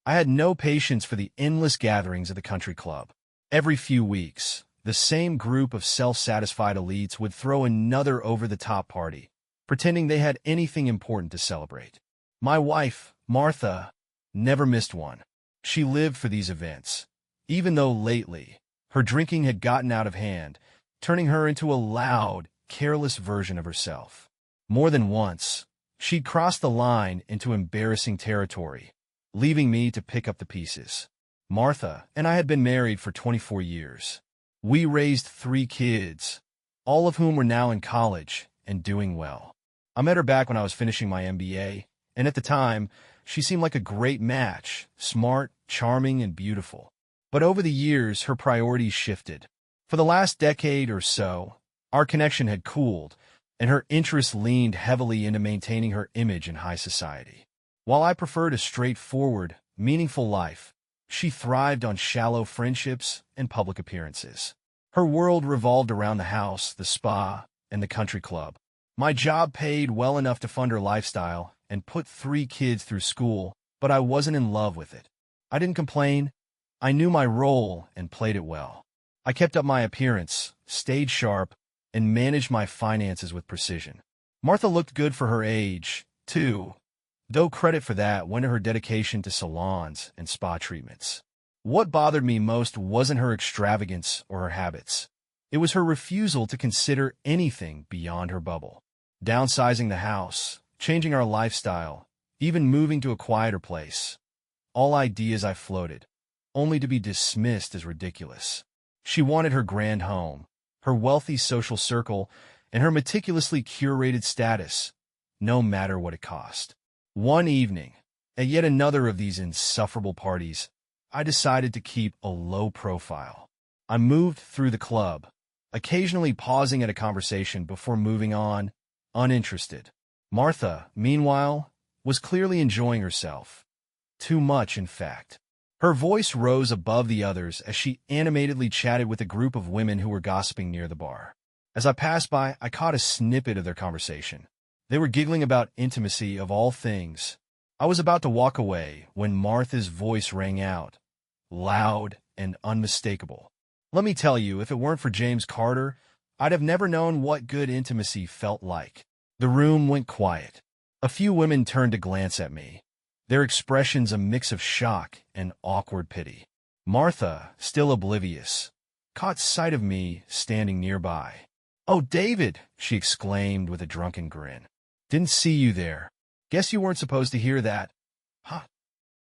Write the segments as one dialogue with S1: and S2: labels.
S1: I had no patience for the endless gatherings at the country club. Every few weeks, the same group of self-satisfied elites would throw another over-the-top party, pretending they had anything important to celebrate. My wife, Martha, never missed one. She lived for these events, even though lately, her drinking had gotten out of hand, turning her into a loud, careless version of herself. More than once, she'd crossed the line into embarrassing territory, leaving me to pick up the pieces. Martha and I had been married for 24 years. We raised 3 kids, all of whom were now in college and doing well. I met her back when I was finishing my MBA, and at the time, she seemed like a great match, smart, charming, and beautiful. But over the years, her priorities shifted. For the last decade or so, our connection had cooled, and her interests leaned heavily into maintaining her image in high society. While I preferred a straightforward, meaningful life, she thrived on shallow friendships and public appearances. Her world revolved around the house, the spa, and the country club. My job paid well enough to fund her lifestyle and put 3 kids through school, but I wasn't in love with it. I didn't complain. I knew my role and played it well. I kept up my appearance, stayed sharp, and managed my finances with precision. Martha looked good for her age, too, though credit for that went to her dedication to salons and spa treatments. What bothered me most wasn't her extravagance or her habits. It was her refusal to consider anything beyond her bubble. Downsizing the house, changing our lifestyle, even moving to a quieter place. All ideas I floated, only to be dismissed as ridiculous. She wanted her grand home, her wealthy social circle, and her meticulously curated status, no matter what it cost. One evening, at yet another of these insufferable parties, I decided to keep a low profile. I moved through the club, occasionally pausing at a conversation before moving on, uninterested. Martha, meanwhile, was clearly enjoying herself. Too much, in fact. Her voice rose above the others as she animatedly chatted with a group of women who were gossiping near the bar. As I passed by, I caught a snippet of their conversation. They were giggling about intimacy of all things. I was about to walk away when Martha's voice rang out, loud and unmistakable. Let me tell you, if it weren't for James Carter, I'd have never known what good intimacy felt like. The room went quiet. A few women turned to glance at me, their expressions a mix of shock and awkward pity. Martha, still oblivious, caught sight of me standing nearby. "Oh, David!" she exclaimed with a drunken grin. "Didn't see you there. Guess you weren't supposed to hear that." Huh?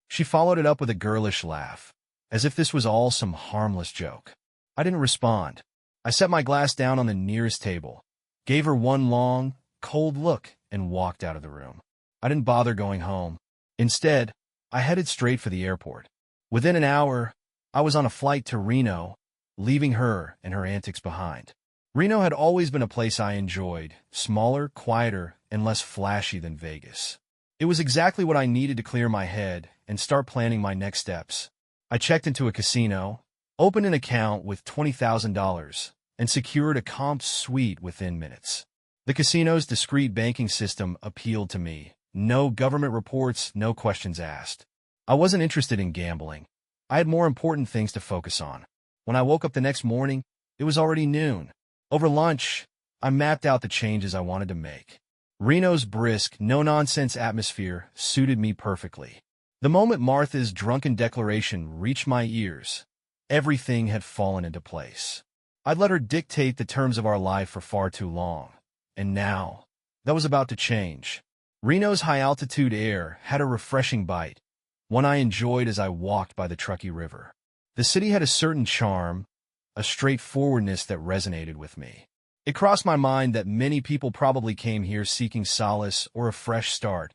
S1: She followed it up with a girlish laugh, as if this was all some harmless joke. I didn't respond. I set my glass down on the nearest table, gave her one long, cold look, and walked out of the room. I didn't bother going home. Instead, I headed straight for the airport. Within an hour, I was on a flight to Reno, leaving her and her antics behind. Reno had always been a place I enjoyed, smaller, quieter, and less flashy than Vegas. It was exactly what I needed to clear my head and start planning my next steps. I checked into a casino, opened an account with $20,000, and secured a comped suite within minutes. The casino's discreet banking system appealed to me. No government reports, no questions asked. I wasn't interested in gambling. I had more important things to focus on. When I woke up the next morning, it was already noon. Over lunch, I mapped out the changes I wanted to make. Reno's brisk, no-nonsense atmosphere suited me perfectly. The moment Martha's drunken declaration reached my ears, everything had fallen into place. I'd let her dictate the terms of our life for far too long, and now, that was about to change. Reno's high-altitude air had a refreshing bite, one I enjoyed as I walked by the Truckee River. The city had a certain charm, a straightforwardness that resonated with me. It crossed my mind that many people probably came here seeking solace or a fresh start,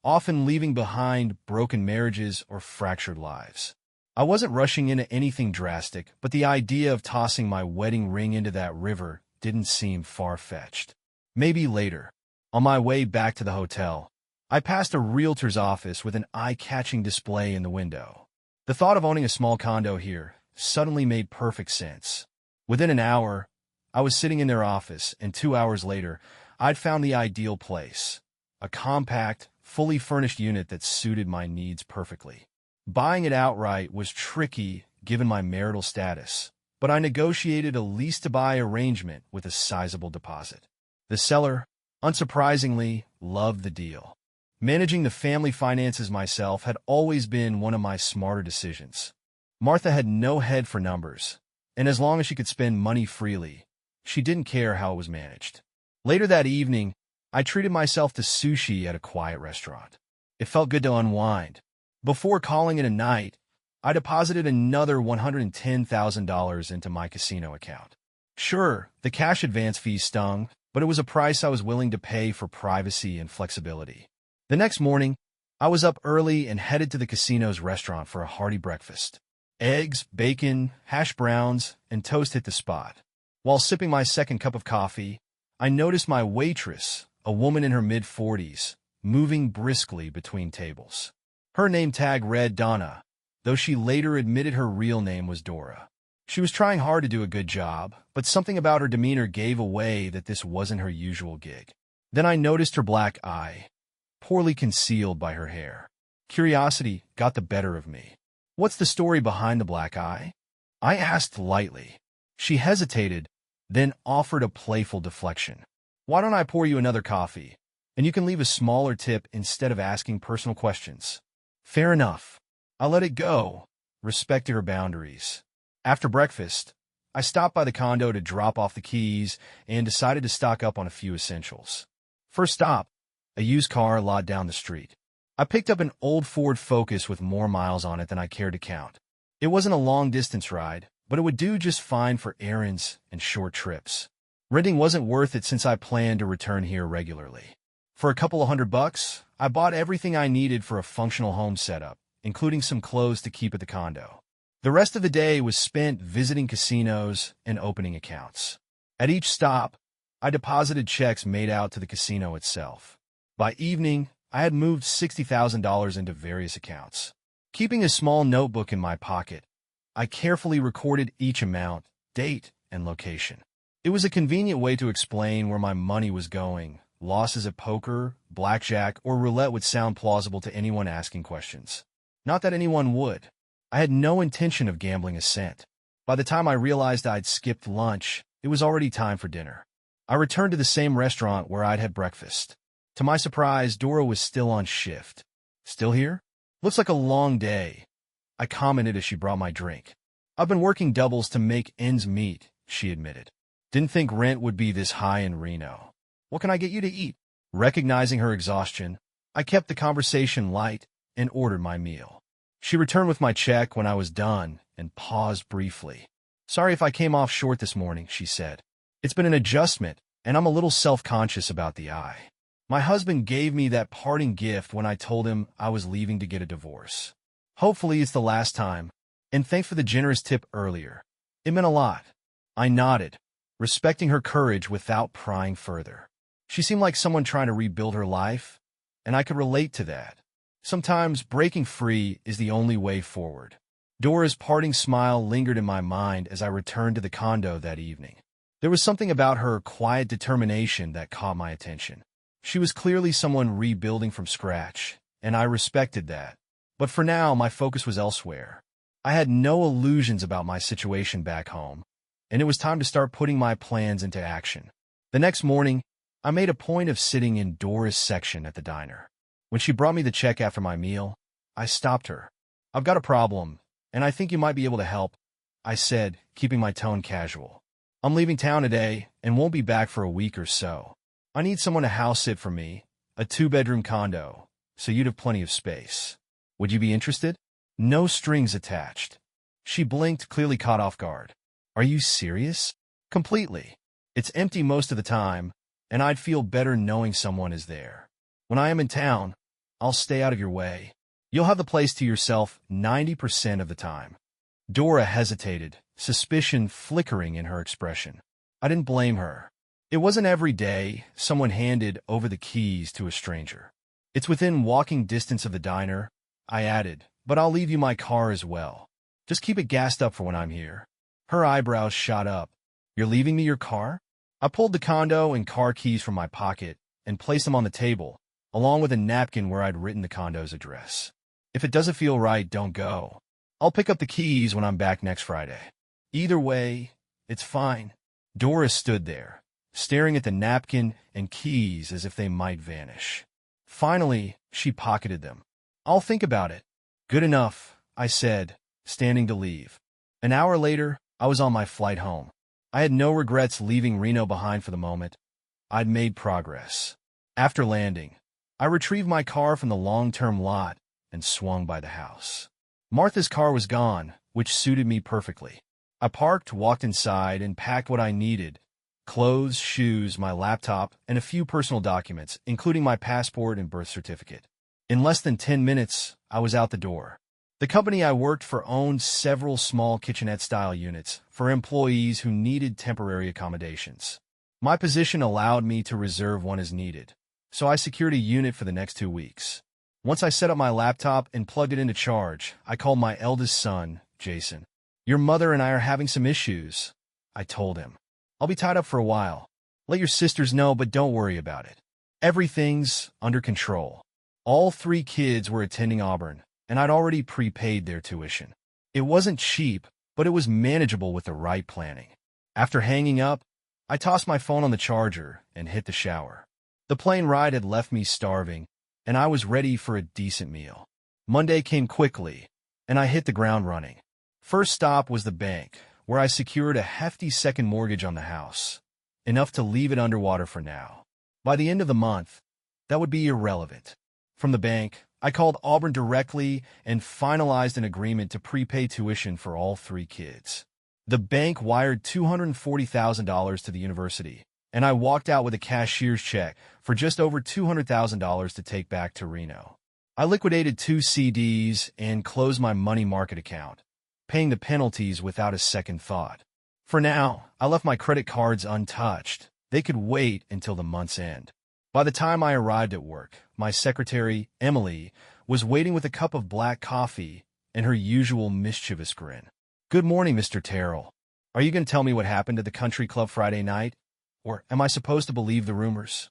S1: often leaving behind broken marriages or fractured lives. I wasn't rushing into anything drastic, but the idea of tossing my wedding ring into that river didn't seem far-fetched. Maybe later, on my way back to the hotel, I passed a realtor's office with an eye-catching display in the window. The thought of owning a small condo here suddenly made perfect sense. Within an hour, I was sitting in their office, and 2 hours later, I'd found the ideal place, a compact, fully furnished unit that suited my needs perfectly. Buying it outright was tricky given my marital status, but I negotiated a lease-to-buy arrangement with a sizable deposit. The seller, unsurprisingly, loved the deal. Managing the family finances myself had always been one of my smarter decisions. Martha had no head for numbers, and as long as she could spend money freely, she didn't care how it was managed. Later that evening, I treated myself to sushi at a quiet restaurant. It felt good to unwind. Before calling it a night, I deposited another $110,000 into my casino account. Sure, the cash advance fee stung, but it was a price I was willing to pay for privacy and flexibility. The next morning, I was up early and headed to the casino's restaurant for a hearty breakfast. Eggs, bacon, hash browns, and toast hit the spot. While sipping my second cup of coffee, I noticed my waitress, a woman in her mid-40s, moving briskly between tables. Her name tag read Donna, though she later admitted her real name was Dora. She was trying hard to do a good job, but something about her demeanor gave away that this wasn't her usual gig. Then I noticed her black eye, poorly concealed by her hair. Curiosity got the better of me. "What's the story behind the black eye?" I asked lightly. She hesitated, then offered a playful deflection. "Why don't I pour you another coffee, and you can leave a smaller tip instead of asking personal questions?" Fair enough. I let it go, respected her boundaries. After breakfast, I stopped by the condo to drop off the keys and decided to stock up on a few essentials. First stop, a used car lot down the street. I picked up an old Ford Focus with more miles on it than I cared to count. It wasn't a long-distance ride, but it would do just fine for errands and short trips. Renting wasn't worth it since I planned to return here regularly. For a couple of $100, I bought everything I needed for a functional home setup, including some clothes to keep at the condo. The rest of the day was spent visiting casinos and opening accounts. At each stop, I deposited checks made out to the casino itself. By evening, I had moved $60,000 into various accounts. Keeping a small notebook in my pocket, I carefully recorded each amount, date, and location. It was a convenient way to explain where my money was going. Losses at poker, blackjack, or roulette would sound plausible to anyone asking questions. Not that anyone would. I had no intention of gambling a cent. By the time I realized I'd skipped lunch, it was already time for dinner. I returned to the same restaurant where I'd had breakfast. To my surprise, Dora was still on shift. "Still here? Looks like a long day," I commented as she brought my drink. "I've been working doubles to make ends meet," she admitted. "Didn't think rent would be this high in Reno. What can I get you to eat?" Recognizing her exhaustion, I kept the conversation light and ordered my meal. She returned with my check when I was done and paused briefly. "Sorry if I came off short this morning," she said. "It's been an adjustment, and I'm a little self-conscious about the eye. My husband gave me that parting gift when I told him I was leaving to get a divorce. Hopefully it's the last time, and thanks for the generous tip earlier. It meant a lot." I nodded, respecting her courage without prying further. She seemed like someone trying to rebuild her life, and I could relate to that. Sometimes breaking free is the only way forward. Dora's parting smile lingered in my mind as I returned to the condo that evening. There was something about her quiet determination that caught my attention. She was clearly someone rebuilding from scratch, and I respected that. But for now, my focus was elsewhere. I had no illusions about my situation back home, and it was time to start putting my plans into action. The next morning, I made a point of sitting in Dora's section at the diner. When she brought me the check after my meal, I stopped her. "I've got a problem, and I think you might be able to help," I said, keeping my tone casual. "I'm leaving town today and won't be back for a week or so. I need someone to house sit for me, a 2-bedroom condo, so you'd have plenty of space. Would you be interested? No strings attached." She blinked, clearly caught off guard. "Are you serious?" "Completely. It's empty most of the time, and I'd feel better knowing someone is there. When I am in town, I'll stay out of your way. You'll have the place to yourself 90% of the time." Dora hesitated, suspicion flickering in her expression. I didn't blame her. It wasn't every day someone handed over the keys to a stranger. "It's within walking distance of the diner," I added, "but I'll leave you my car as well. Just keep it gassed up for when I'm here." Her eyebrows shot up. "You're leaving me your car?" I pulled the condo and car keys from my pocket and placed them on the table, along with a napkin where I'd written the condo's address. If it doesn't feel right, don't go. I'll pick up the keys when I'm back next Friday. Either way, it's fine. Doris stood there, staring at the napkin and keys as if they might vanish. Finally, she pocketed them. I'll think about it. Good enough, I said, standing to leave. An hour later, I was on my flight home. I had no regrets leaving Reno behind for the moment. I'd made progress. After landing, I retrieved my car from the long-term lot and swung by the house. Martha's car was gone, which suited me perfectly. I parked, walked inside, and packed what I needed: clothes, shoes, my laptop, and a few personal documents, including my passport and birth certificate. In less than 10 minutes, I was out the door. The company I worked for owned several small kitchenette-style units for employees who needed temporary accommodations. My position allowed me to reserve one as needed, so I secured a unit for the next 2 weeks. Once I set up my laptop and plugged it into charge, I called my eldest son, Jason. "Your mother and I are having some issues," I told him. "I'll be tied up for a while. Let your sisters know, but don't worry about it. Everything's under control." All 3 kids were attending Auburn, and I'd already prepaid their tuition. It wasn't cheap, but it was manageable with the right planning. After hanging up, I tossed my phone on the charger and hit the shower. The plane ride had left me starving, and I was ready for a decent meal. Monday came quickly, and I hit the ground running. First stop was the bank, where I secured a hefty second mortgage on the house, enough to leave it underwater for now. By the end of the month, that would be irrelevant. From the bank, I called Auburn directly and finalized an agreement to prepay tuition for all 3 kids. The bank wired $240,000 to the university, and I walked out with a cashier's check for just over $200,000 to take back to Reno. I liquidated 2 CDs and closed my money market account, paying the penalties without a second thought. For now, I left my credit cards untouched. They could wait until the month's end. By the time I arrived at work, my secretary, Emily, was waiting with a cup of black coffee and her usual mischievous grin. "Good morning, Mr. Terrell. Are you going to tell me what happened at the country club Friday night? Or am I supposed to believe the rumors?"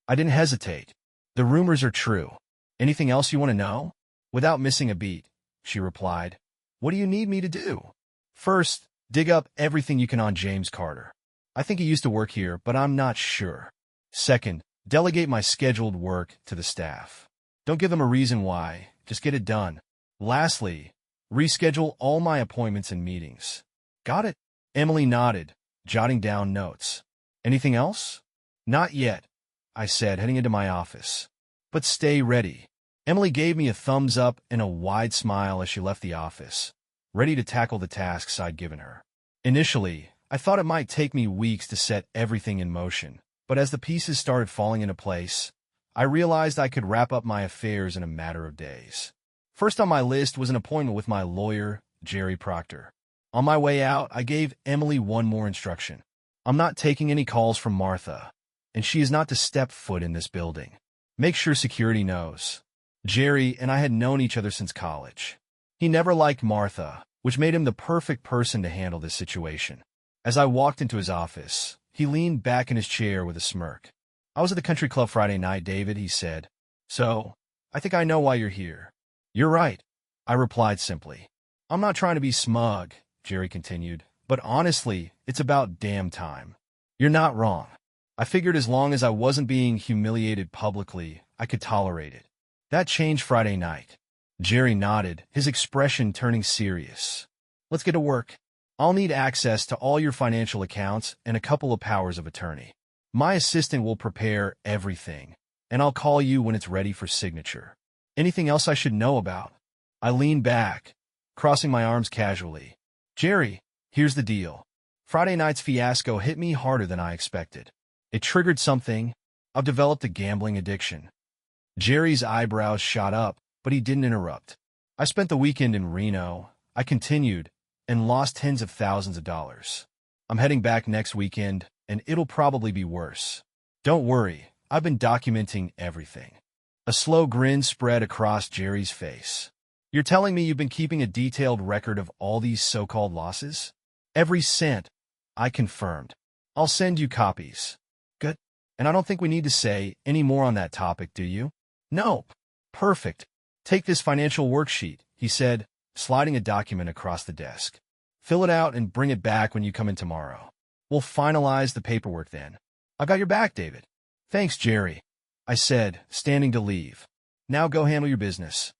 S1: I didn't hesitate. "The rumors are true. Anything else you want to know?" Without missing a beat, she replied. "What do you need me to do?" "First, dig up everything you can on James Carter. I think he used to work here, but I'm not sure. Second, delegate my scheduled work to the staff. Don't give them a reason why, just get it done. Lastly, reschedule all my appointments and meetings." "Got it?" Emily nodded, jotting down notes. "Anything else?" "Not yet," I said, heading into my office. "But stay ready." Emily gave me a thumbs up and a wide smile as she left the office, ready to tackle the tasks I'd given her. Initially, I thought it might take me weeks to set everything in motion, but as the pieces started falling into place, I realized I could wrap up my affairs in a matter of days. First on my list was an appointment with my lawyer, Jerry Proctor. On my way out, I gave Emily one more instruction. I'm not taking any calls from Martha, and she is not to step foot in this building. Make sure security knows. Jerry and I had known each other since college. He never liked Martha, which made him the perfect person to handle this situation. As I walked into his office, he leaned back in his chair with a smirk. "I was at the country club Friday night, David," he said. "So, I think I know why you're here." "You're right," I replied simply. "I'm not trying to be smug," Jerry continued, "but honestly, it's about damn time." "You're not wrong. I figured as long as I wasn't being humiliated publicly, I could tolerate it." "That changed Friday night." Jerry nodded, his expression turning serious. "Let's get to work. I'll need access to all your financial accounts and a couple of powers of attorney. My assistant will prepare everything, and I'll call you when it's ready for signature. Anything else I should know about?" I leaned back, crossing my arms casually. "Jerry, here's the deal. Friday night's fiasco hit me harder than I expected. It triggered something. I've developed a gambling addiction." Jerry's eyebrows shot up, but he didn't interrupt. "I spent the weekend in Reno," I continued, "and lost tens of thousands of dollars. I'm heading back next weekend, and it'll probably be worse. Don't worry, I've been documenting everything." A slow grin spread across Jerry's face. "You're telling me you've been keeping a detailed record of all these so-called losses?" "Every cent," I confirmed. "I'll send you copies." "Good. And I don't think we need to say any more on that topic, do you?" "Nope." "Perfect. Take this financial worksheet, he said, sliding a document across the desk. Fill it out and bring it back when you come in tomorrow. We'll finalize the paperwork then. I got your back, David. Thanks, Jerry, I said, standing to leave. Now go handle your business.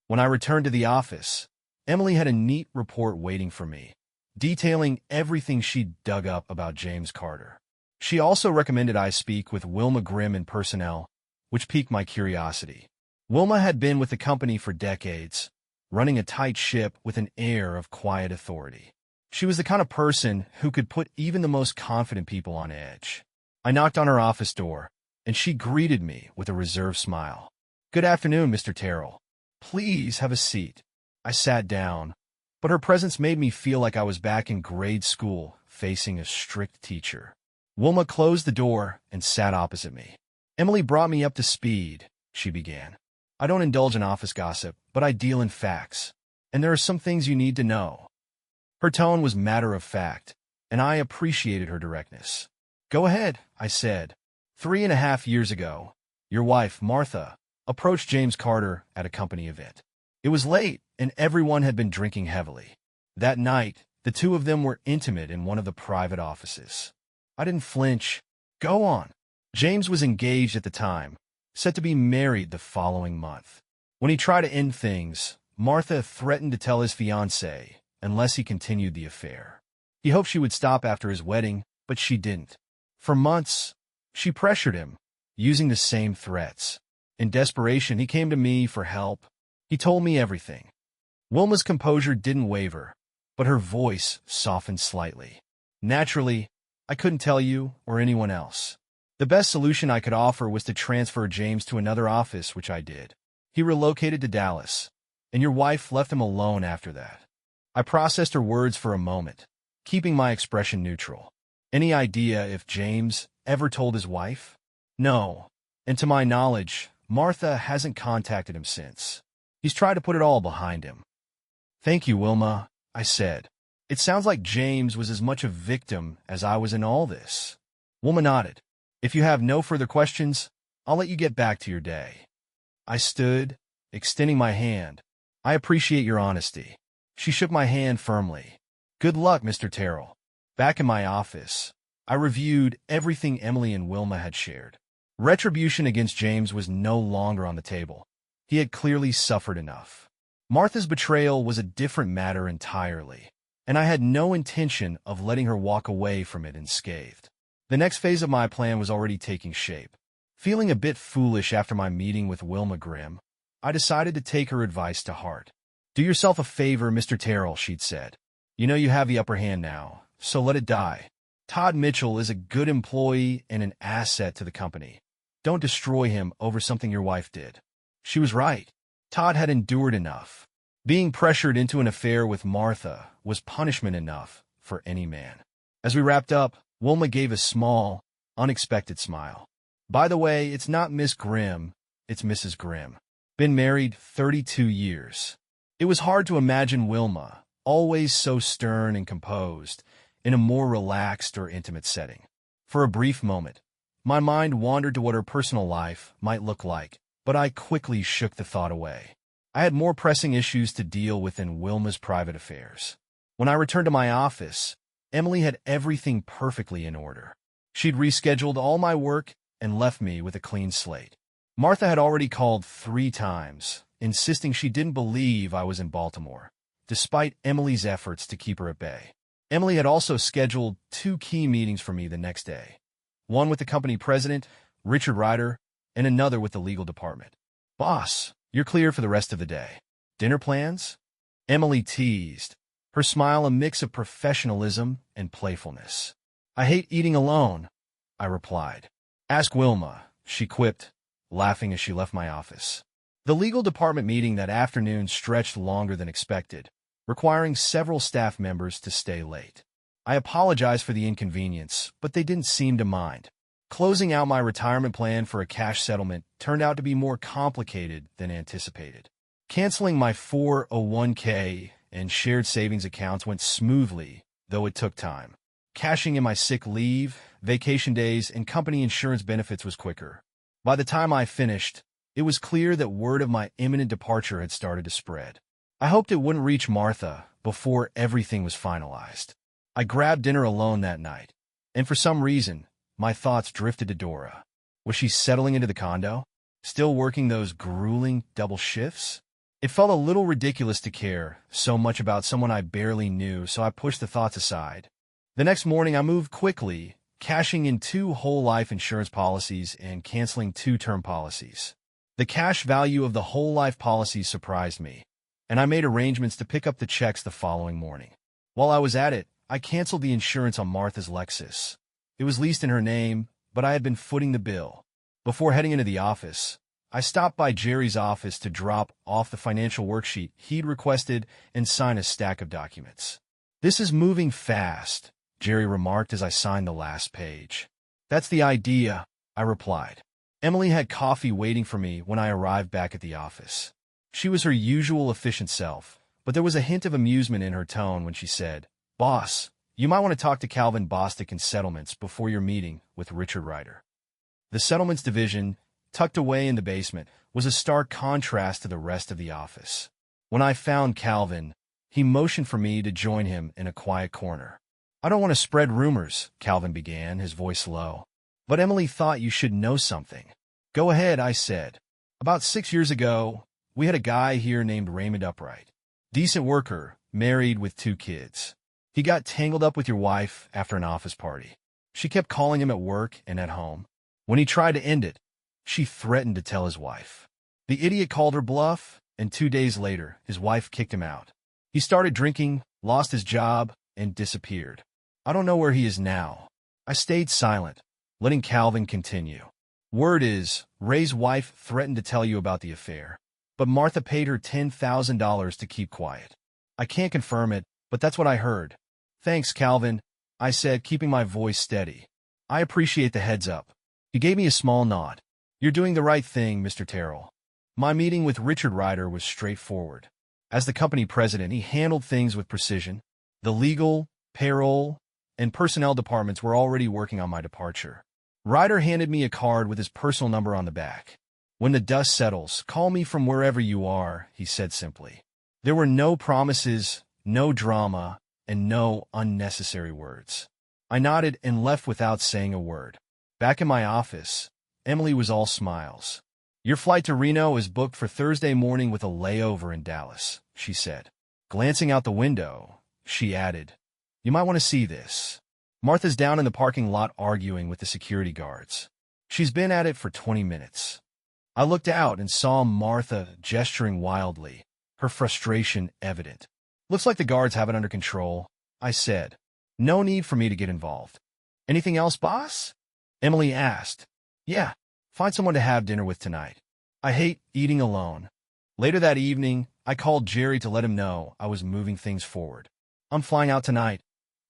S1: When I returned to the office, Emily had a neat report waiting for me, detailing everything she'd dug up about James Carter. She also recommended I speak with Wilma Grimm in personnel, which piqued my curiosity. Wilma had been with the company for decades, running a tight ship with an air of quiet authority. She was the kind of person who could put even the most confident people on edge. I knocked on her office door, and she greeted me with a reserved smile. Good afternoon, Mr. Terrell. Please have a seat. I sat down, but her presence made me feel like I was back in grade school, facing a strict teacher. Wilma closed the door and sat opposite me. Emily brought me up to speed, she began. I don't indulge in office gossip, but I deal in facts, and there are some things you need to know. Her tone was matter-of-fact, and I appreciated her directness. Go ahead, I said. 3.5 years ago, your wife, Martha, approached James Carter at a company event. It was late, and everyone had been drinking heavily. That night, the two of them were intimate in one of the private offices. I didn't flinch. Go on. James was engaged at the time, set to be married the following month. When he tried to end things, Martha threatened to tell his fiancée unless he continued the affair. He hoped she would stop after his wedding, but she didn't. For months, she pressured him, using the same threats. In desperation, he came to me for help. He told me everything. Wilma's composure didn't waver, but her voice softened slightly. Naturally, I couldn't tell you or anyone else. The best solution I could offer was to transfer James to another office, which I did. He relocated to Dallas, and your wife left him alone after that. I processed her words for a moment, keeping my expression neutral. Any idea if James ever told his wife? No, and to my knowledge, Martha hasn't contacted him since. He's tried to put it all behind him. Thank you, Wilma, I said. It sounds like James was as much a victim as I was in all this. Wilma nodded. If you have no further questions, I'll let you get back to your day. I stood, extending my hand. I appreciate your honesty. She shook my hand firmly. Good luck, Mr. Terrell. Back in my office, I reviewed everything Emily and Wilma had shared. Retribution against James was no longer on the table. He had clearly suffered enough. Martha's betrayal was a different matter entirely, and I had no intention of letting her walk away from it unscathed. The next phase of my plan was already taking shape. Feeling a bit foolish after my meeting with Wilma Grimm, I decided to take her advice to heart. Do yourself a favor, Mr. Terrell, she'd said. You know you have the upper hand now, so let it die. Todd Mitchell is a good employee and an asset to the company. Don't destroy him over something your wife did. She was right. Todd had endured enough. Being pressured into an affair with Martha was punishment enough for any man. As we wrapped up, Wilma gave a small, unexpected smile. By the way, it's not Miss Grimm, it's Mrs. Grimm. Been married 32 years. It was hard to imagine Wilma, always so stern and composed, in a more relaxed or intimate setting. For a brief moment, my mind wandered to what her personal life might look like, but I quickly shook the thought away. I had more pressing issues to deal with than Wilma's private affairs. When I returned to my office, Emily had everything perfectly in order. She'd rescheduled all my work and left me with a clean slate. Martha had already called 3 times, insisting she didn't believe I was in Baltimore, despite Emily's efforts to keep her at bay. Emily had also scheduled 2 key meetings for me the next day, one with the company president, Richard Ryder, and another with the legal department. Boss, you're clear for the rest of the day. Dinner plans? Emily teased, her smile a mix of professionalism and playfulness. I hate eating alone, I replied. Ask Wilma, she quipped, laughing as she left my office. The legal department meeting that afternoon stretched longer than expected, requiring several staff members to stay late. I apologized for the inconvenience, but they didn't seem to mind. Closing out my retirement plan for a cash settlement turned out to be more complicated than anticipated. Canceling my 401k and shared savings accounts went smoothly, though it took time. Cashing in my sick leave, vacation days, and company insurance benefits was quicker. By the time I finished, It was clear that word of my imminent departure had started to spread. I hoped it wouldn't reach Martha before everything was finalized. I grabbed dinner alone that night, and for some reason, my thoughts drifted to Dora. Was she settling into the condo? Still working those grueling double shifts? It felt a little ridiculous to care so much about someone I barely knew, so I pushed the thoughts aside. The next morning, I moved quickly, cashing in 2 whole life insurance policies and canceling 2 term policies. The cash value of the whole life policies surprised me, and I made arrangements to pick up the checks the following morning. While I was at it, I canceled the insurance on Martha's Lexus. It was leased in her name, but I had been footing the bill. Before heading into the office, I stopped by Jerry's office to drop off the financial worksheet he'd requested and sign a stack of documents. "This is moving fast," Jerry remarked as I signed the last page. "That's the idea," I replied. Emily had coffee waiting for me when I arrived back at the office. She was her usual efficient self, but there was a hint of amusement in her tone when she said, "Boss, you might want to talk to Calvin Bostic in settlements before your meeting with Richard Ryder." The settlements division, tucked away in the basement, was a stark contrast to the rest of the office. When I found Calvin, he motioned for me to join him in a quiet corner. "I don't want to spread rumors," Calvin began, his voice low. "But Emily thought you should know something." "Go ahead," I said. "About 6 years ago, we had a guy here named Raymond Upright. Decent worker, married with 2 kids. He got tangled up with your wife after an office party. She kept calling him at work and at home. When he tried to end it, she threatened to tell his wife. The idiot called her bluff, and 2 days later, his wife kicked him out. He started drinking, lost his job, and disappeared. I don't know where he is now." I stayed silent, letting Calvin continue. "Word is, Ray's wife threatened to tell you about the affair, but Martha paid her $10,000 to keep quiet. I can't confirm it, but that's what I heard." "Thanks, Calvin," I said, keeping my voice steady. "I appreciate the heads up." He gave me a small nod. "You're doing the right thing, Mr. Terrell." My meeting with Richard Ryder was straightforward. As the company president, he handled things with precision. The legal, payroll, and personnel departments were already working on my departure. Ryder handed me a card with his personal number on the back. "When the dust settles, call me from wherever you are," he said simply. There were no promises, no drama, and no unnecessary words. I nodded and left without saying a word. Back in my office, Emily was all smiles. "Your flight to Reno is booked for Thursday morning with a layover in Dallas," she said. Glancing out the window, she added, "You might want to see this. Martha's down in the parking lot arguing with the security guards. She's been at it for 20 minutes. I looked out and saw Martha gesturing wildly, her frustration evident. "Looks like the guards have it under control," I said. "No need for me to get involved." "Anything else, boss?" Emily asked. "Yeah, find someone to have dinner with tonight. I hate eating alone." Later that evening, I called Jerry to let him know I was moving things forward. "I'm flying out tonight,"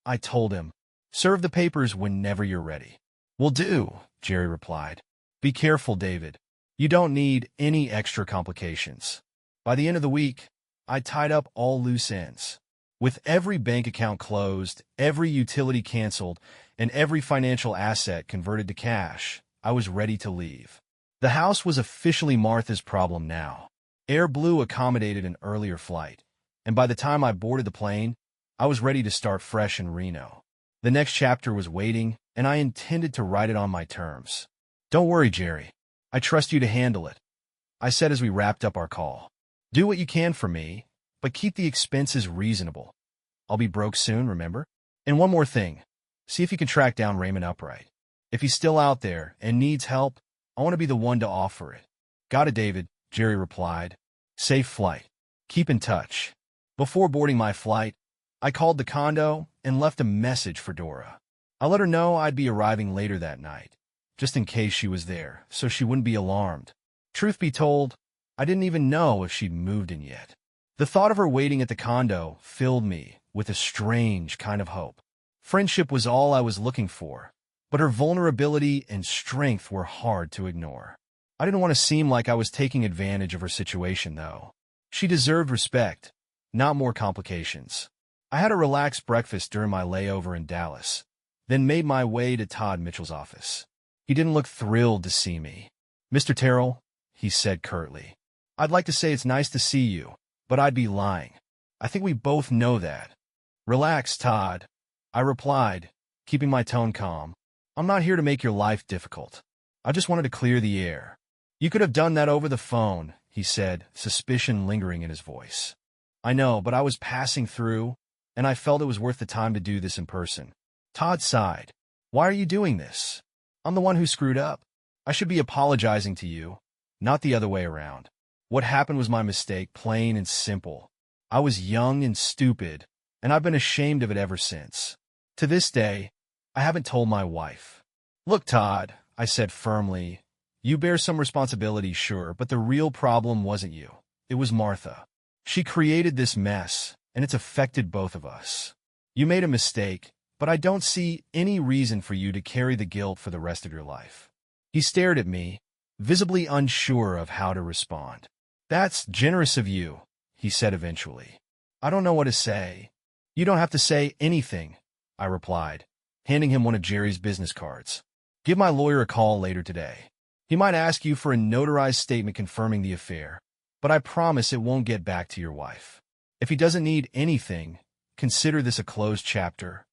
S1: I told him. "Serve the papers whenever you're ready." "Will do," Jerry replied. "Be careful, David. You don't need any extra complications." By the end of the week, I tied up all loose ends. With every bank account closed, every utility canceled, and every financial asset converted to cash, I was ready to leave. The house was officially Martha's problem now. Air Blue accommodated an earlier flight, and by the time I boarded the plane, I was ready to start fresh in Reno. The next chapter was waiting, and I intended to write it on my terms. "Don't worry, Jerry. I trust you to handle it," I said as we wrapped up our call. "Do what you can for me, but keep the expenses reasonable. I'll be broke soon, remember? And one more thing. See if you can track down Raymond Upright. If he's still out there and needs help, I want to be the one to offer it." "Got it, David," Jerry replied. "Safe flight. Keep in touch." Before boarding my flight, I called the condo and left a message for Dora. I let her know I'd be arriving later that night, just in case she was there, so she wouldn't be alarmed. Truth be told, I didn't even know if she'd moved in yet. The thought of her waiting at the condo filled me with a strange kind of hope. Friendship was all I was looking for, but her vulnerability and strength were hard to ignore. I didn't want to seem like I was taking advantage of her situation, though. She deserved respect, not more complications. I had a relaxed breakfast during my layover in Dallas, then made my way to Todd Mitchell's office. He didn't look thrilled to see me. "Mr. Terrell," he said curtly. I'd like to say it's nice to see you, but I'd be lying. I think we both know that. Relax, Todd, I replied, keeping my tone calm. I'm not here to make your life difficult. I just wanted to clear the air. You could have done that over the phone, he said, suspicion lingering in his voice. I know, but I was passing through, and I felt it was worth the time to do this in person. Todd sighed. Why are you doing this? I'm the one who screwed up. I should be apologizing to you, not the other way around. What happened was my mistake, plain and simple. I was young and stupid, and I've been ashamed of it ever since. To this day, I haven't told my wife. Look, Todd, I said firmly, you bear some responsibility, sure, but the real problem wasn't you. It was Martha. She created this mess, and it's affected both of us. You made a mistake, but I don't see any reason for you to carry the guilt for the rest of your life. He stared at me, visibly unsure of how to respond. That's generous of you, he said eventually. I don't know what to say. You don't have to say anything, I replied, handing him one of Jerry's business cards. Give my lawyer a call later today. He might ask you for a notarized statement confirming the affair, but I promise it won't get back to your wife. If he doesn't need anything, consider this a closed chapter.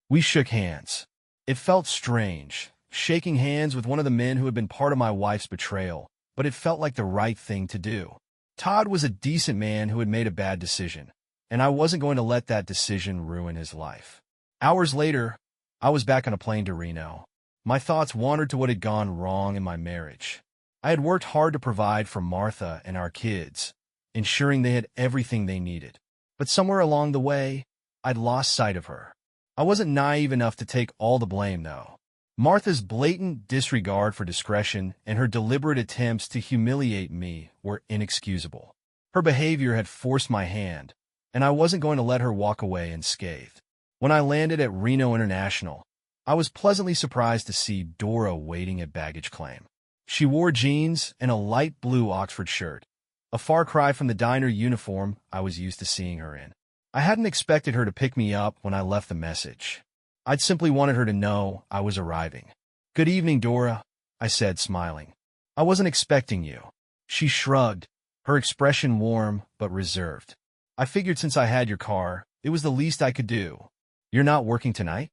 S1: We shook hands. It felt strange, shaking hands with one of the men who had been part of my wife's betrayal, but it felt like the right thing to do. Todd was a decent man who had made a bad decision, and I wasn't going to let that decision ruin his life. Hours later, I was back on a plane to Reno. My thoughts wandered to what had gone wrong in my marriage. I had worked hard to provide for Martha and our kids, ensuring they had everything they needed. But somewhere along the way, I'd lost sight of her. I wasn't naive enough to take all the blame, though. Martha's blatant disregard for discretion and her deliberate attempts to humiliate me were inexcusable. Her behavior had forced my hand, and I wasn't going to let her walk away unscathed. When I landed at Reno International, I was pleasantly surprised to see Dora waiting at baggage claim. She wore jeans and a light blue Oxford shirt, a far cry from the diner uniform I was used to seeing her in. I hadn't expected her to pick me up when I left the message. I'd simply wanted her to know I was arriving. Good evening, Dora, I said, smiling. I wasn't expecting you. She shrugged, her expression warm but reserved. I figured since I had your car, it was the least I could do. You're not working tonight?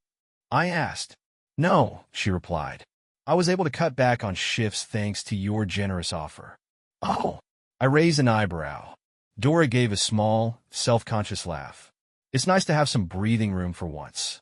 S1: I asked. No, she replied. I was able to cut back on shifts thanks to your generous offer. Oh, I raised an eyebrow. Dora gave a small, self-conscious laugh. It's nice to have some breathing room for once.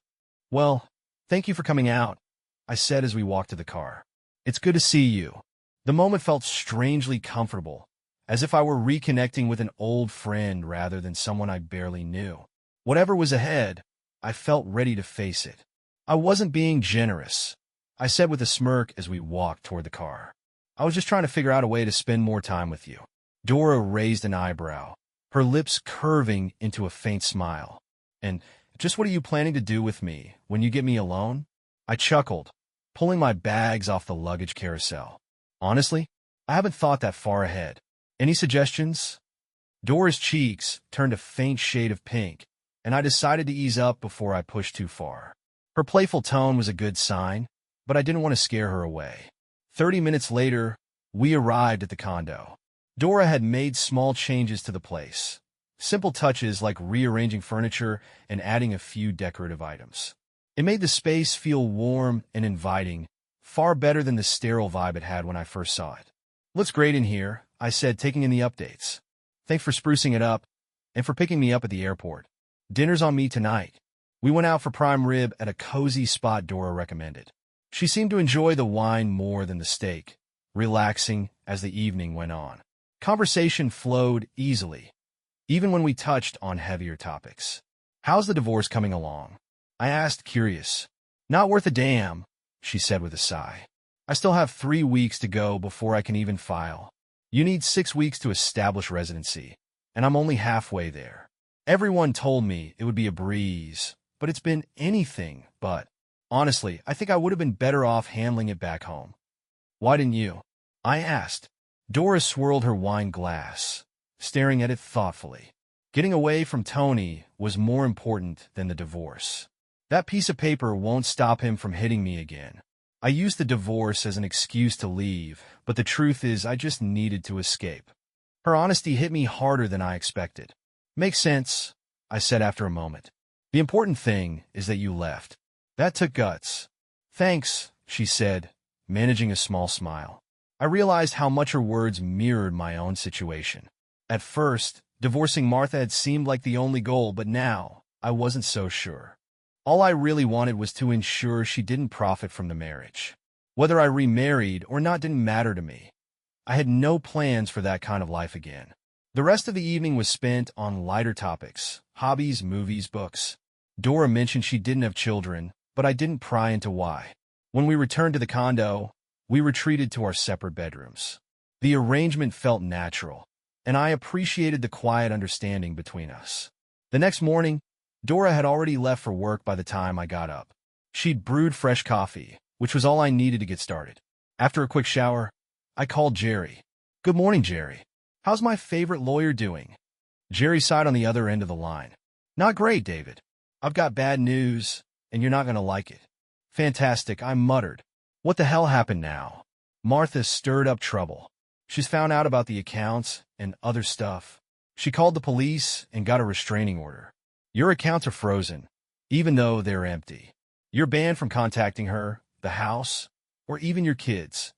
S1: Well, thank you for coming out, I said as we walked to the car. It's good to see you. The moment felt strangely comfortable, as if I were reconnecting with an old friend rather than someone I barely knew. Whatever was ahead, I felt ready to face it. I wasn't being generous, I said with a smirk as we walked toward the car. I was just trying to figure out a way to spend more time with you. Dora raised an eyebrow, her lips curving into a faint smile. And just what are you planning to do with me when you get me alone? I chuckled, pulling my bags off the luggage carousel. Honestly, I haven't thought that far ahead. Any suggestions? Dora's cheeks turned a faint shade of pink, and I decided to ease up before I pushed too far. Her playful tone was a good sign, but I didn't want to scare her away. 30 minutes later, we arrived at the condo. Dora had made small changes to the place. Simple touches like rearranging furniture and adding a few decorative items. It made the space feel warm and inviting, far better than the sterile vibe it had when I first saw it. Looks great in here, I said, taking in the updates. Thanks for sprucing it up and for picking me up at the airport. Dinner's on me tonight. We went out for prime rib at a cozy spot Dora recommended. She seemed to enjoy the wine more than the steak, relaxing as the evening went on. Conversation flowed easily, even when we touched on heavier topics. How's the divorce coming along? I asked, curious. Not worth a damn, she said with a sigh. I still have 3 weeks to go before I can even file. You need 6 weeks to establish residency, and I'm only halfway there. Everyone told me it would be a breeze, but it's been anything but. Honestly, I think I would have been better off handling it back home. Why didn't you? I asked. Dora swirled her wine glass, staring at it thoughtfully. Getting away from Tony was more important than the divorce. That piece of paper won't stop him from hitting me again. I used the divorce as an excuse to leave, but the truth is I just needed to escape. Her honesty hit me harder than I expected. Makes sense, I said after a moment. The important thing is that you left. That took guts. Thanks, she said, managing a small smile. I realized how much her words mirrored my own situation. At first, divorcing Martha had seemed like the only goal, but now, I wasn't so sure. All I really wanted was to ensure she didn't profit from the marriage. Whether I remarried or not didn't matter to me. I had no plans for that kind of life again. The rest of the evening was spent on lighter topics, hobbies, movies, books. Dora mentioned she didn't have children, but I didn't pry into why. When we returned to the condo, we retreated to our separate bedrooms. The arrangement felt natural, and I appreciated the quiet understanding between us. The next morning, Dora had already left for work by the time I got up. She'd brewed fresh coffee, which was all I needed to get started. After a quick shower, I called Jerry. "Good morning, Jerry. How's my favorite lawyer doing?" Jerry sighed on the other end of the line. "Not great, David. I've got bad news, and you're not going to like it." "Fantastic," I muttered. "What the hell happened now?" Martha stirred up trouble. She's found out about the accounts and other stuff. She called the police and got a restraining order. Your accounts are frozen, even though they're empty. You're banned from contacting her, the house, or even your kids,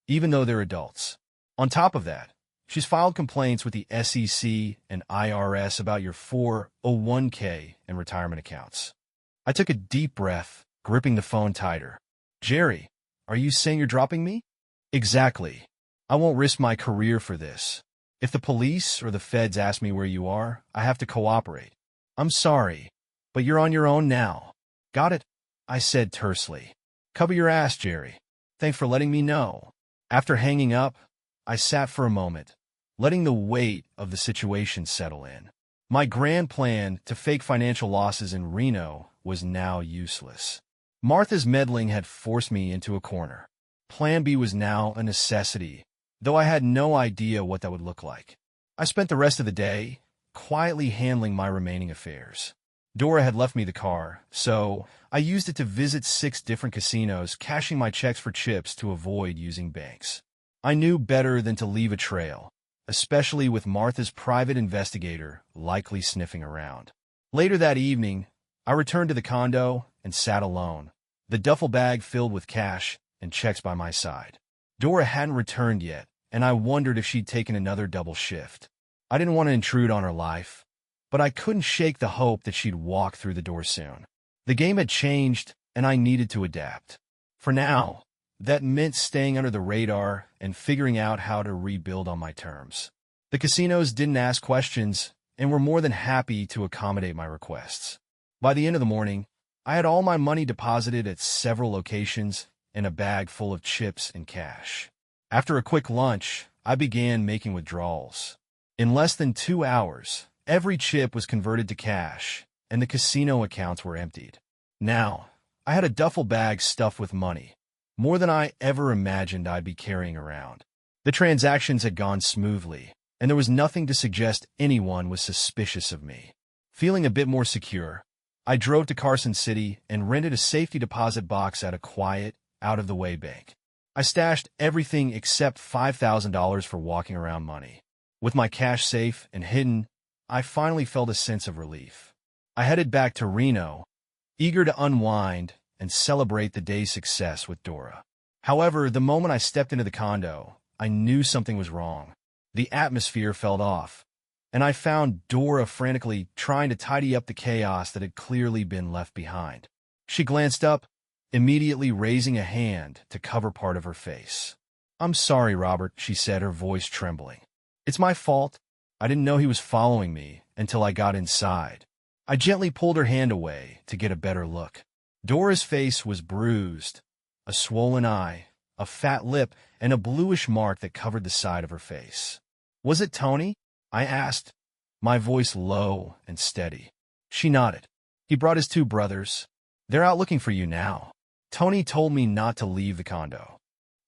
S1: even though they're adults. On top of that, she's filed complaints with the SEC and IRS about your 401k and retirement accounts. I took a deep breath, gripping the phone tighter. "Jerry, are you saying you're dropping me?" "Exactly. I won't risk my career for this. If the police or the feds ask me where you are, I have to cooperate. I'm sorry, but you're on your own now." "Got it," I said tersely. "Cover your ass, Jerry. Thanks for letting me know." After hanging up, I sat for a moment, letting the weight of the situation settle in. My grand plan to fake financial losses in Reno was now useless. Martha's meddling had forced me into a corner. Plan B was now a necessity, though I had no idea what that would look like. I spent the rest of the day quietly handling my remaining affairs. Dora had left me the car, so I used it to visit 6 different casinos, cashing my checks for chips to avoid using banks. I knew better than to leave a trail, especially with Martha's private investigator likely sniffing around. Later that evening, I returned to the condo and sat alone, the duffel bag filled with cash and checks by my side. Dora hadn't returned yet, and I wondered if she'd taken another double shift. I didn't want to intrude on her life, but I couldn't shake the hope that she'd walk through the door soon. The game had changed, and I needed to adapt. For now, that meant staying under the radar and figuring out how to rebuild on my terms. The casinos didn't ask questions and were more than happy to accommodate my requests. By the end of the morning, I had all my money deposited at several locations and a bag full of chips and cash. After a quick lunch, I began making withdrawals. In less than 2 hours, every chip was converted to cash, and the casino accounts were emptied. Now, I had a duffel bag stuffed with money, more than I ever imagined I'd be carrying around. The transactions had gone smoothly, and there was nothing to suggest anyone was suspicious of me. Feeling a bit more secure, I drove to Carson City and rented a safety deposit box at a quiet, out-of-the-way bank. I stashed everything except $5,000 for walking around money. With my cash safe and hidden, I finally felt a sense of relief. I headed back to Reno, eager to unwind and celebrate the day's success with Dora. However, the moment I stepped into the condo, I knew something was wrong. The atmosphere felt off, and I found Dora frantically trying to tidy up the chaos that had clearly been left behind. She glanced up, immediately raising a hand to cover part of her face. "I'm sorry, Robert," she said, her voice trembling. "It's my fault. I didn't know he was following me until I got inside." I gently pulled her hand away to get a better look. Dora's face was bruised, a swollen eye, a fat lip, and a bluish mark that covered the side of her face. "Was it Tony?" I asked, my voice low and steady. She nodded. "He brought his 2 brothers. They're out looking for you now. Tony told me not to leave the condo."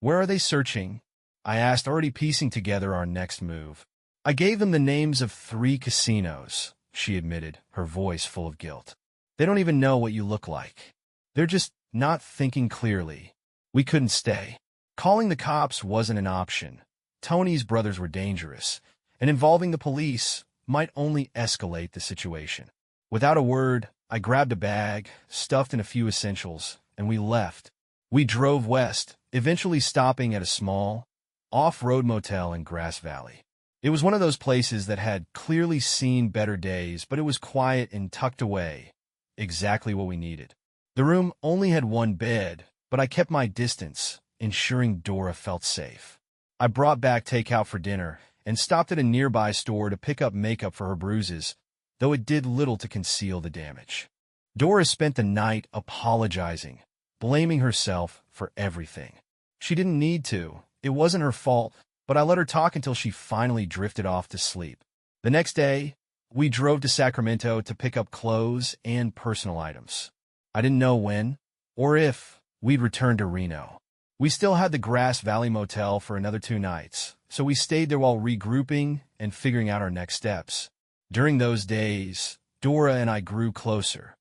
S1: "Where are they searching?" I asked, already piecing together our next move. "I gave them the names of 3 casinos," she admitted, her voice full of guilt. "They don't even know what you look like. They're just not thinking clearly." We couldn't stay. Calling the cops wasn't an option. Tony's brothers were dangerous, and involving the police might only escalate the situation. Without a word, I grabbed a bag, stuffed in a few essentials, and we left. We drove west, eventually stopping at a small, off-road motel in Grass Valley. It was one of those places that had clearly seen better days, but it was quiet and tucked away, exactly what we needed. The room only had one bed, but I kept my distance, ensuring Dora felt safe. I brought back takeout for dinner and stopped at a nearby store to pick up makeup for her bruises, though it did little to conceal the damage. Dora spent the night apologizing, blaming herself for everything. She didn't need to. It wasn't her fault, but I let her talk until she finally drifted off to sleep. The next day, we drove to Sacramento to pick up clothes and personal items. I didn't know when, or if, we'd return to Reno. We still had the Grass Valley Motel for another 2 nights, so we stayed there while regrouping and figuring out our next steps. During those days, Dora and I grew closer.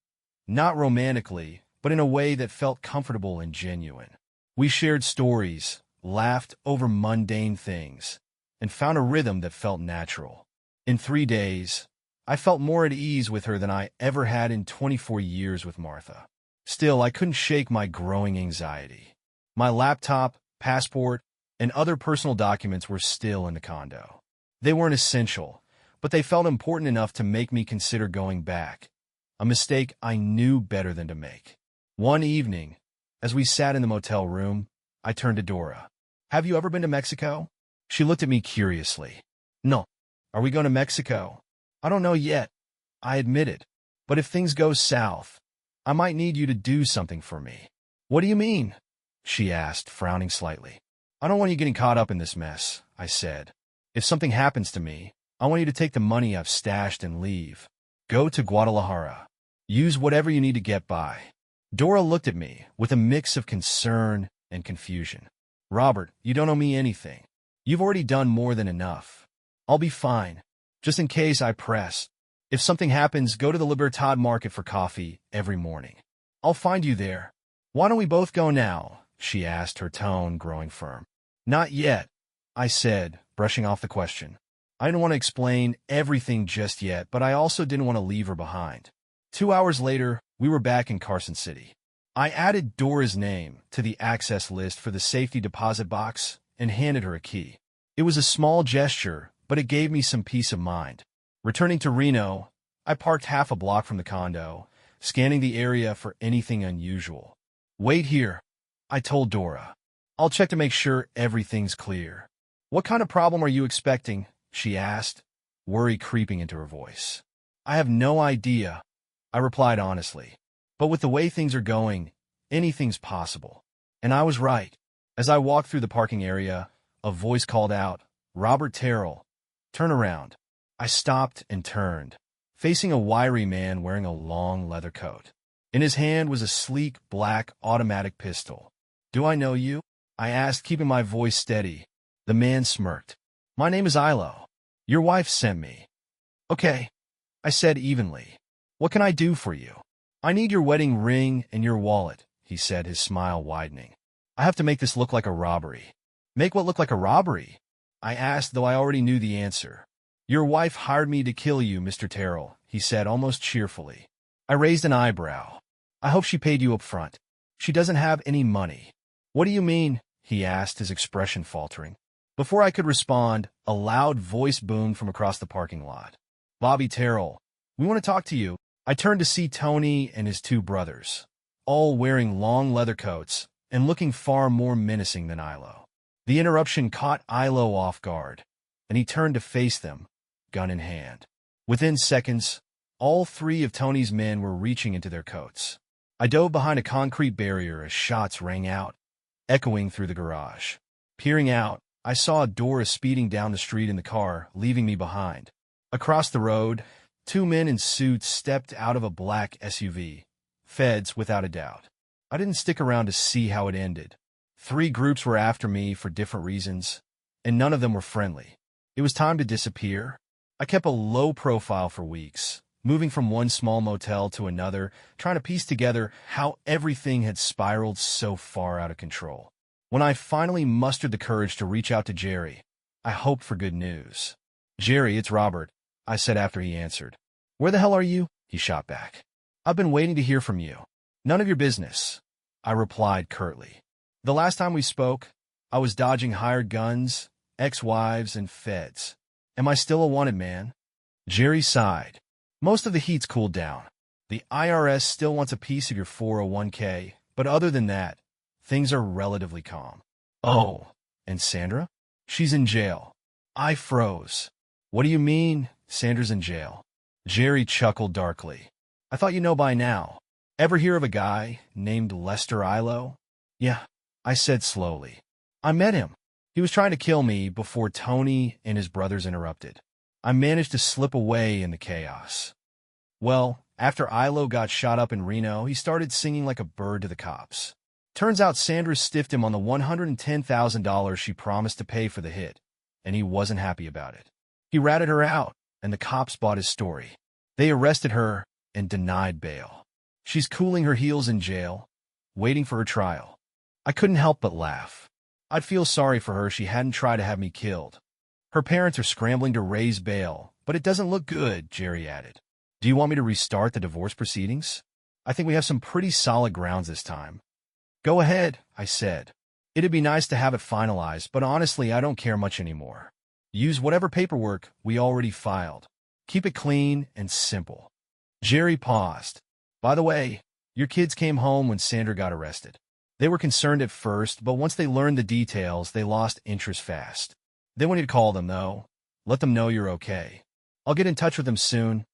S1: Not romantically, but in a way that felt comfortable and genuine. We shared stories, laughed over mundane things, and found a rhythm that felt natural. In 3 days, I felt more at ease with her than I ever had in 24 years with Martha. Still, I couldn't shake my growing anxiety. My laptop, passport, and other personal documents were still in the condo. They weren't essential, but they felt important enough to make me consider going back, a mistake I knew better than to make. One evening, as we sat in the motel room, I turned to Dora. "Have you ever been to Mexico?" She looked at me curiously. "No. Are we going to Mexico?" "I don't know yet," I admitted. "But if things go south, I might need you to do something for me." "What do you mean?" she asked, frowning slightly. "I don't want you getting caught up in this mess," I said. "If something happens to me, I want you to take the money I've stashed and leave. Go to Guadalajara. Use whatever you need to get by." Dora looked at me with a mix of concern and confusion. "Robert, you don't owe me anything. You've already done more than enough. I'll be fine. Just in case, I pressed. If something happens, go to the Libertad Market for coffee every morning. I'll find you there." "Why don't we both go now?" she asked, her tone growing firm. "Not yet," I said, brushing off the question. I didn't want to explain everything just yet, but I also didn't want to leave her behind. 2 hours later, we were back in Carson City. I added Dora's name to the access list for the safety deposit box and handed her a key. It was a small gesture, but it gave me some peace of mind. Returning to Reno, I parked half a block from the condo, scanning the area for anything unusual. "Wait here," I told Dora. "I'll check to make sure everything's clear." "What kind of problem are you expecting?" she asked, worry creeping into her voice. "I have no idea," I replied honestly. "But with the way things are going, anything's possible." And I was right. As I walked through the parking area, a voice called out, "Robert Terrell, turn around." I stopped and turned, facing a wiry man wearing a long leather coat. In his hand was a sleek black automatic pistol. "Do I know you?" I asked, keeping my voice steady. The man smirked. "My name is Ilo. Your wife sent me." "Okay," I said evenly. "What can I do for you?" "I need your wedding ring and your wallet," he said, his smile widening. "I have to make this look like a robbery." "Make what look like a robbery?" I asked, though I already knew the answer. "Your wife hired me to kill you, Mr. Terrell," he said almost cheerfully. I raised an eyebrow. "I hope she paid you up front." "She doesn't have any money." "What do you mean?" he asked, his expression faltering. Before I could respond, a loud voice boomed from across the parking lot. "Bobby Terrell, we want to talk to you." I turned to see Tony and his 2 brothers, all wearing long leather coats and looking far more menacing than Ilo. The interruption caught Ilo off guard, and he turned to face them, gun in hand. Within seconds, all 3 of Tony's men were reaching into their coats. I dove behind a concrete barrier as shots rang out, echoing through the garage. Peering out, I saw Dora speeding down the street in the car, leaving me behind. Across the road, 2 men in suits stepped out of a black SUV. Feds, without a doubt. I didn't stick around to see how it ended. 3 groups were after me for different reasons, and none of them were friendly. It was time to disappear. I kept a low profile for weeks, moving from one small motel to another, trying to piece together how everything had spiraled so far out of control. When I finally mustered the courage to reach out to Jerry, I hoped for good news. "Jerry, it's Robert," I said after he answered. "Where the hell are you?" he shot back. "I've been waiting to hear from you." "None of your business," I replied curtly. "The last time we spoke, I was dodging hired guns, ex-wives, and feds. Am I still a wanted man?" Jerry sighed. "Most of the heat's cooled down. The IRS still wants a piece of your 401k, but other than that, things are relatively calm." "Oh, and Sandra?" "She's in jail." I froze. "What do you mean, Sandra's in jail?" Jerry chuckled darkly. "I thought you know by now. Ever hear of a guy named Lester Ilo?" "Yeah," I said slowly. "I met him. He was trying to kill me before Tony and his brothers interrupted. I managed to slip away in the chaos. Well, after Ilo got shot up in Reno, he started singing like a bird to the cops. Turns out Sandra stiffed him on the $110,000 she promised to pay for the hit, and he wasn't happy about it. He ratted her out, and the cops bought his story. They arrested her and denied bail. She's cooling her heels in jail, waiting for her trial." I couldn't help but laugh. I'd feel sorry for her if she hadn't tried to have me killed. "Her parents are scrambling to raise bail, but it doesn't look good," Jerry added. "Do you want me to restart the divorce proceedings? I think we have some pretty solid grounds this time." "Go ahead," I said. "It'd be nice to have it finalized, but honestly, I don't care much anymore. Use whatever paperwork we already filed. Keep it clean and simple." Jerry paused. "By the way, your kids came home when Sandra got arrested. They were concerned at first, but once they learned the details, they lost interest fast. They want you to call them, though. Let them know you're okay. I'll get in touch with them soon,"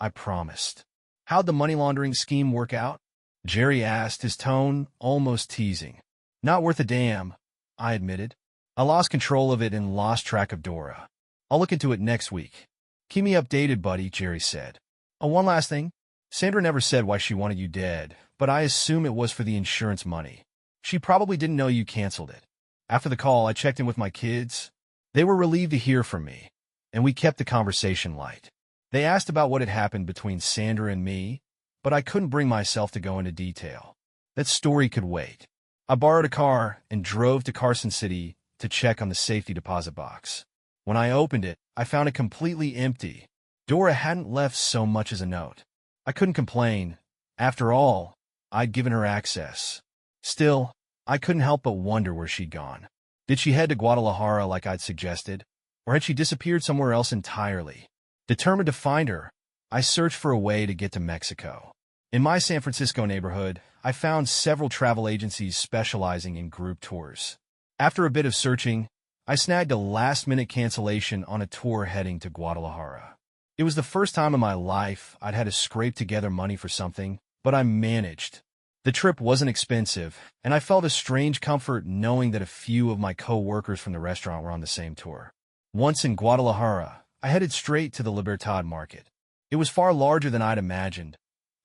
S1: I promised. "How'd the money laundering scheme work out?" Jerry asked, his tone almost teasing. "Not worth a damn," I admitted. "I lost control of it and lost track of Dora. I'll look into it next week." "Keep me updated, buddy," Jerry said. "Oh, one last thing. Sandra never said why she wanted you dead, but I assume it was for the insurance money. She probably didn't know you canceled it. After the call, I checked in with my kids. They were relieved to hear from me, and we kept the conversation light. They asked about what had happened between Sandra and me, but I couldn't bring myself to go into detail. That story could wait. I borrowed a car and drove to Carson City to check on the safety deposit box. When I opened it, I found it completely empty. Dora hadn't left so much as a note. I couldn't complain. After all, I'd given her access. Still, I couldn't help but wonder where she'd gone. Did she head to Guadalajara like I'd suggested? Or had she disappeared somewhere else entirely? Determined to find her, I searched for a way to get to Mexico. In my San Francisco neighborhood, I found several travel agencies specializing in group tours. After a bit of searching, I snagged a last-minute cancellation on a tour heading to Guadalajara. It was the first time in my life I'd had to scrape together money for something, but I managed. The trip wasn't expensive, and I felt a strange comfort knowing that a few of my co-workers from the restaurant were on the same tour. Once in Guadalajara, I headed straight to the Libertad market. It was far larger than I'd imagined.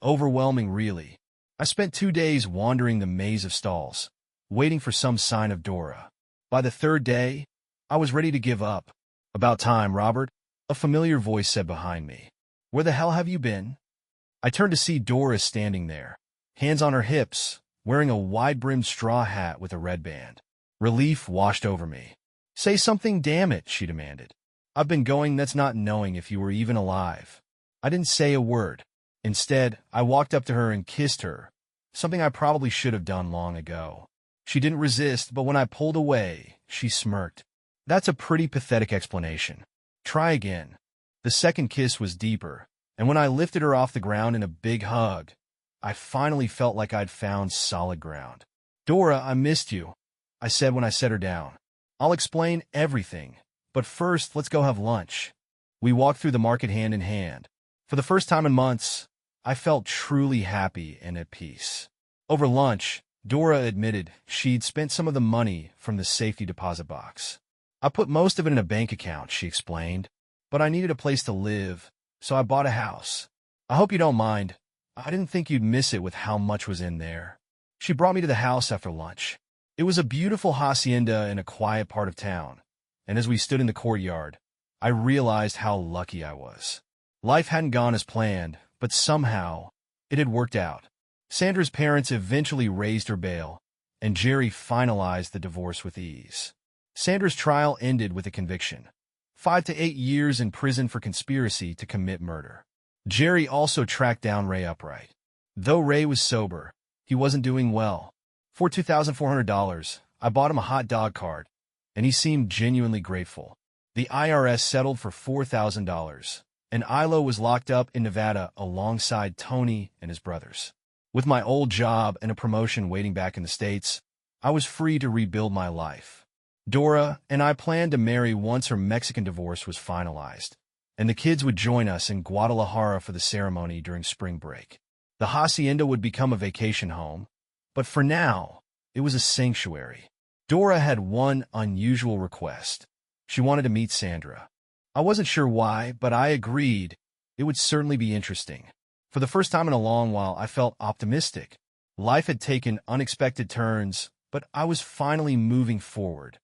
S1: Overwhelming, really. I spent 2 days wandering the maze of stalls, waiting for some sign of Dora. By the third day, I was ready to give up. "About time, Robert," a familiar voice said behind me. "Where the hell have you been?" I turned to see Dora standing there, hands on her hips, wearing a wide-brimmed straw hat with a red band. Relief washed over me. "Say something, damn it," she demanded. "I've been going, that's not knowing if you were even alive." I didn't say a word. Instead, I walked up to her and kissed her, something I probably should have done long ago. She didn't resist, but when I pulled away, she smirked. "That's a pretty pathetic explanation. Try again." The second kiss was deeper, and when I lifted her off the ground in a big hug, I finally felt like I'd found solid ground. "Dora, I missed you," I said when I set her down. "I'll explain everything, but first let's go have lunch." We walked through the market hand in hand. For the first time in months, I felt truly happy and at peace. Over lunch, Dora admitted she'd spent some of the money from the safety deposit box. "I put most of it in a bank account," she explained, "but I needed a place to live, so I bought a house. I hope you don't mind. I didn't think you'd miss it with how much was in there." She brought me to the house after lunch. It was a beautiful hacienda in a quiet part of town, and as we stood in the courtyard, I realized how lucky I was. Life hadn't gone as planned, but somehow it had worked out. Sandra's parents eventually raised her bail, and Jerry finalized the divorce with ease. Sandra's trial ended with a conviction: 5 to 8 years in prison for conspiracy to commit murder. Jerry also tracked down Ray Upright. Though Ray was sober, he wasn't doing well. For $2,400, I bought him a hot dog card, and he seemed genuinely grateful. The IRS settled for $4,000, and Ilo was locked up in Nevada alongside Tony and his brothers. With my old job and a promotion waiting back in the States, I was free to rebuild my life. Dora and I planned to marry once her Mexican divorce was finalized, and the kids would join us in Guadalajara for the ceremony during spring break. The hacienda would become a vacation home, but for now, it was a sanctuary. Dora had one unusual request. She wanted to meet Sandra. I wasn't sure why, but I agreed. It would certainly be interesting. For the first time in a long while, I felt optimistic. Life had taken unexpected turns, but I was finally moving forward.